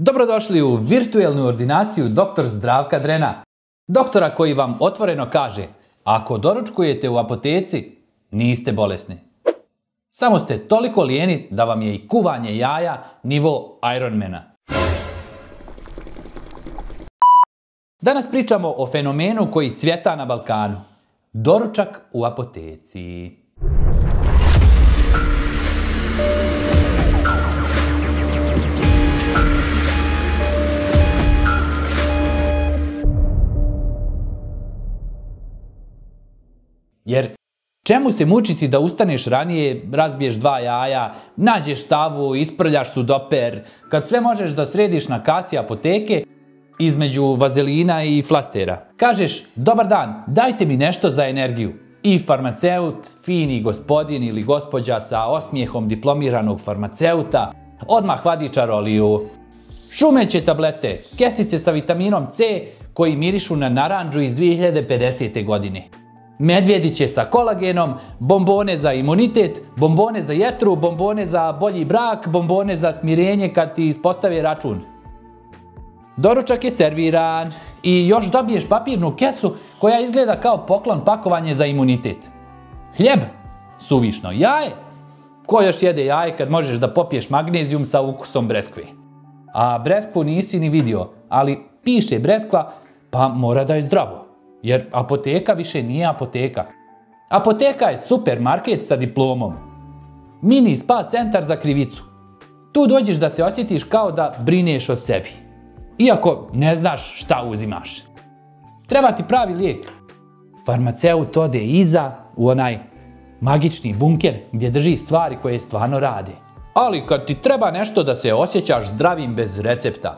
Dobrodošli u virtualnu ordinaciju dr. Zdravka Drena. Doktora koji vam otvoreno kaže, ako doručkujete u apoteci, niste bolesni. Samo ste toliko lijeni da vam je i kuvanje jaja nivo Ironmana. Danas pričamo o fenomenu koji cvjeta na Balkanu. Doručak u apoteci. Jer čemu se mučiti da ustaneš ranije, razbiješ 2 jaja, nađeš stavu, isprljaš sudoper, kad sve možeš da središ na kasi apoteke između vazelina i flastera. Kažeš, dobar dan, dajte mi nešto za energiju. I farmaceut, fini gospodin ili gospođa sa osmijehom diplomiranog farmaceuta, odmah vadi čaroliju. Šumeće tablete, kesice sa vitaminom C koji mirišu na narandžu iz 2050. godine. Medvjediće sa kolagenom, bombone za imunitet, bombone za jetru, bombone za bolji brak, bombone za smirenje kad ti ispostave račun. Doručak je serviran i još dobiješ papirnu kesu koja izgleda kao poklon pakovanje za imunitet. Hljeb, suvišno, jaje. Ko još jede jaje kad možeš da popiješ magnezijum sa ukusom breskve? A breskvu nisi ni vidio, ali piše breskva pa mora da je zdravo. Jer apoteka više nije apoteka. Apoteka je supermarket sa diplomom. Mini spa centar za krivicu. Tu dođeš da se osjetiš kao da brineš o sebi. Iako ne znaš šta uzimaš. Treba ti pravi lijek. Farmaceut ode iza u onaj magični bunker gdje drži stvari koje stvarno rade. Ali kad ti treba nešto da se osjećaš zdravim bez recepta,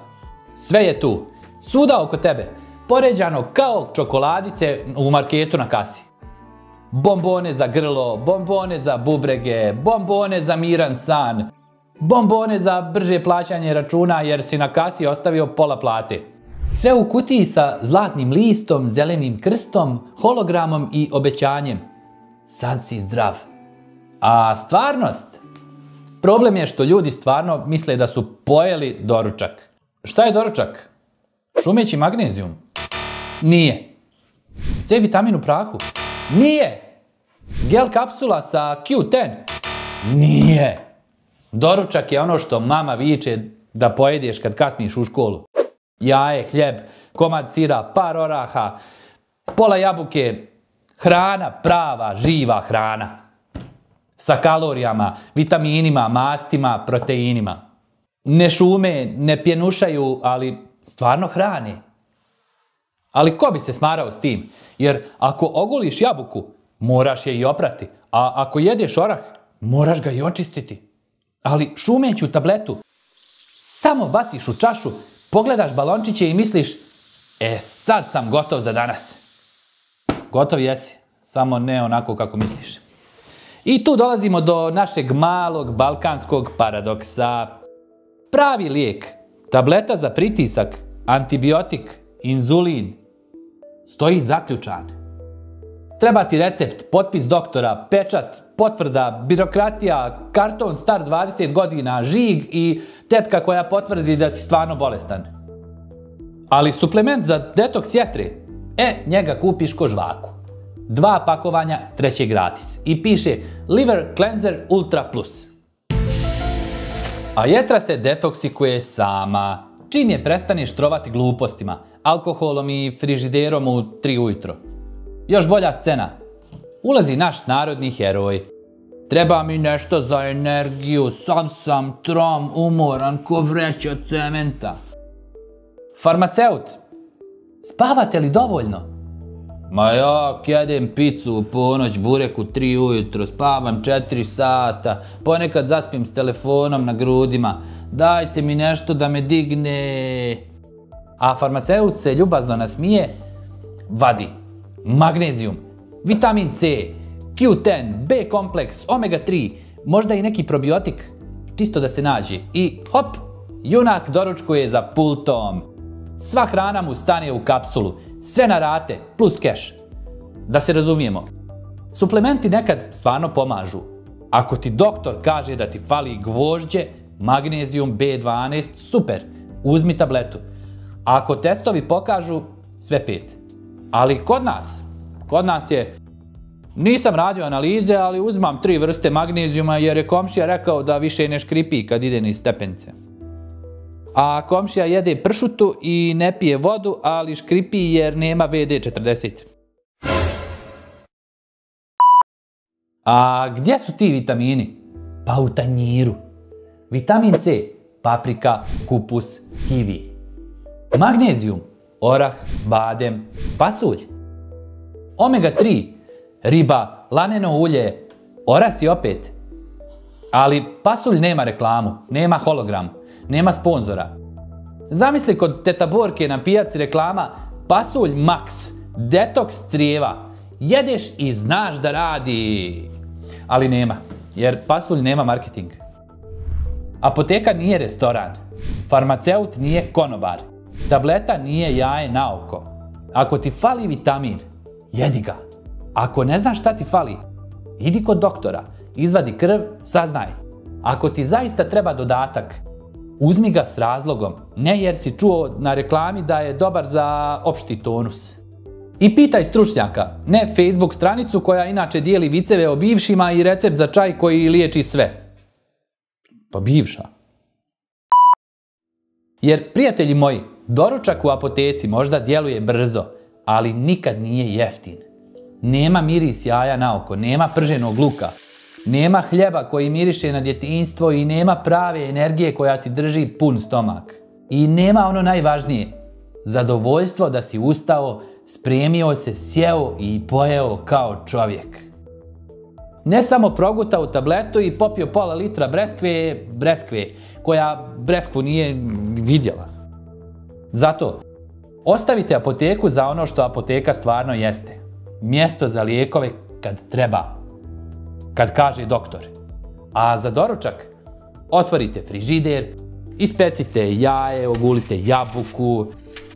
sve je tu. Svuda oko tebe. Poređano kao čokoladice u marketu na kasi. Bombone za grlo, bombone za bubrege, bombone za miran san, bombone za brže plaćanje računa jer si na kasi ostavio pola plate. Sve u kutiji sa zlatnim listom, zelenim krstom, hologramom i obećanjem. Sad si zdrav. A stvarnost? Problem je što ljudi stvarno misle da su pojeli doručak. Šta je doručak? Šumeći magnezijum? Nije. C vitamin u prahu? Nije. Gel kapsula sa Q10? Nije. Doručak je ono što mama viče da pojedeš kad kasniš u školu. Jaje, hljeb, komad sira, par oraha, pola jabuke, hrana, prava, živa hrana. Sa kalorijama, vitaminima, mastima, proteinima. Ne šume, ne pjenušaju, ali stvarno hrane. Ali ko bi se smarao s tim? Jer ako ogoliš jabuku, moraš je i oprati. A ako jedeš orah, moraš ga i očistiti. Ali šumeću tabletu, samo baciš u čašu, pogledaš balončiće i misliš, sad sam gotov za danas. Gotov jesi, samo ne onako kako misliš. I tu dolazimo do našeg malog balkanskog paradoksa. Pravi lijek, tableta za pritisak, antibiotik, inzulin, stoji zaključan. Treba ti recept, potpis doktora, pečat, potvrda, birokratija, karton star 20 godina, žig i tetka koja potvrdi da si stvarno bolestan. Ali suplement za detoks jetre, njega kupiš ko žvaku. 2 pakovanja, 3 gratis. I piše Liver Cleanser Ultra Plus. A jetra se detoksikuje sama. Čim je prestaneš trovati glupostima, alkoholom i frižiderom u 3 ujutro. Još bolja scena. Ulazi naš narodni heroj. Treba mi nešto za energiju, sam sam trom, umoran, ko vreća cementa. Farmaceut. Spavate li dovoljno? Ma ja jedem picu u ponoć, burek u 3 ujutro, spavam 4 sata, ponekad zaspim s telefonom na grudima. Dajte mi nešto da me digne. A farmaceut se ljubazno nasmije, vadi magnezijum, vitamin C, Q10, B kompleks, omega 3, možda i neki probiotik, čisto da se nađe. I hop, junak doručkuje za pultom. Sva hrana mu stane u kapsulu, sve na rate, plus keš. Da se razumijemo, suplementi nekad stvarno pomažu. Ako ti doktor kaže da ti fali gvožđe, magnezijum B12, super. uzmi tabletu. Ako testovi pokažu, sve 5. Ali kod nas je, nisam radio analize, ali uzmam 3 vrste magnezijuma jer je komšija rekao da više ne škripi kad ide niz stepenice. A komšija jede pršutu i ne pije vodu, ali škripi jer nema WD-40. A gdje su ti vitamini? Pa u tanjiru. Vitamin C, paprika, kupus, kivi. Magnezijum, orah, badem, pasulj. Omega 3, riba, laneno ulje, orasi opet. Ali pasulj nema reklamu, nema hologram, nema sponzora. Zamisli kod teta Borke na pijaci reklama pasulj Max, detoks crijeva. Jedeš i znaš da radi. Ali nema, jer pasulj nema marketing. Apoteka nije restoran, farmaceut nije konobar, tableta nije jaje na oko. Ako ti fali vitamin, jedi ga. Ako ne znaš šta ti fali, idi kod doktora, izvadi krv, saznaj. Ako ti zaista treba dodatak, uzmi ga s razlogom, ne jer si čuo na reklami da je dobar za opšti tonus. I pitaj stručnjaka, ne Facebook stranicu koja inače dijeli viceve o bivšima i recept za čaj koji liječi sve. Pa bivša. Jer, prijatelji moji, doručak u apoteci možda djeluje brzo, ali nikad nije jeftin. Nema miris jaja na oko, nema prženog luka, nema hljeba koji miriše na djetinjstvo i nema prave energije koja ti drži pun stomak. I nema ono najvažnije, zadovoljstvo da si ustao, spremio se, sjeo i pojeo kao čovjek. Ne samo progutao tabletu i popio pola litra breskve, koja breskvu nije vidjela. Zato, ostavite apoteku za ono što apoteka stvarno jeste. Mjesto za lijekove kad treba. Kad kaže doktor. A za doručak, otvorite frižider, ispecite jaje, ogulite jabuku,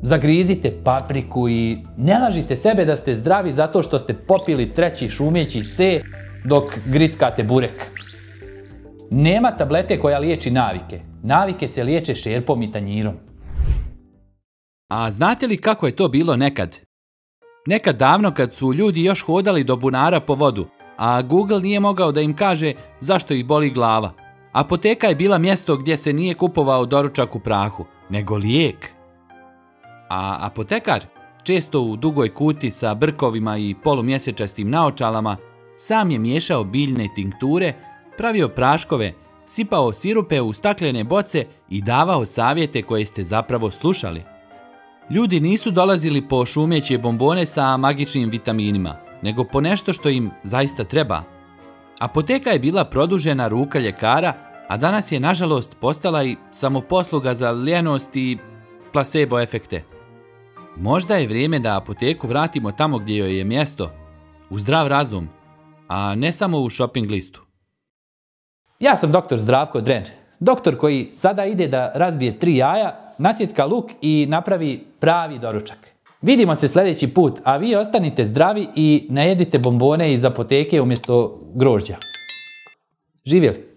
zagrizite papriku i ne lažite sebe da ste zdravi zato što ste popili 3. šumeći C dok grickate burek. Nema tablete koja liječi navike. Navike se liječe šerpom i tanjirom. A znate li kako je to bilo nekad? Nekad davno kad su ljudi još hodali do bunara po vodu, a Google nije mogao da im kaže zašto ih boli glava. Apoteka je bila mjesto gdje se nije kupovao doručak u prahu, nego lijek. A apotekar, često u dugoj kuti sa brkovima i polumjesečastim naočalama, sam je miješao biljne tinkture, pravio praškove, sipao sirupe u staklene boce i davao savjete koje ste zapravo slušali. Ljudi nisu dolazili po šumeće bombone sa magičnim vitaminima, nego po nešto što im zaista treba. Apoteka je bila produžena ruka ljekara, a danas je nažalost postala i samoposluga za lijenost i placebo efekte. Možda je vrijeme da apoteku vratimo tamo gdje joj je mjesto, u zdrav razum, a ne samo u shopping listu. Ja sam doktor Zdravko Dren, doktor koji sada ide da razbije 3 jaja, nasjecka luk i napravi pravi doručak. Vidimo se sljedeći put, a vi ostanite zdravi i ne jedite bombone iz apoteke umjesto grožđa. Živjeli!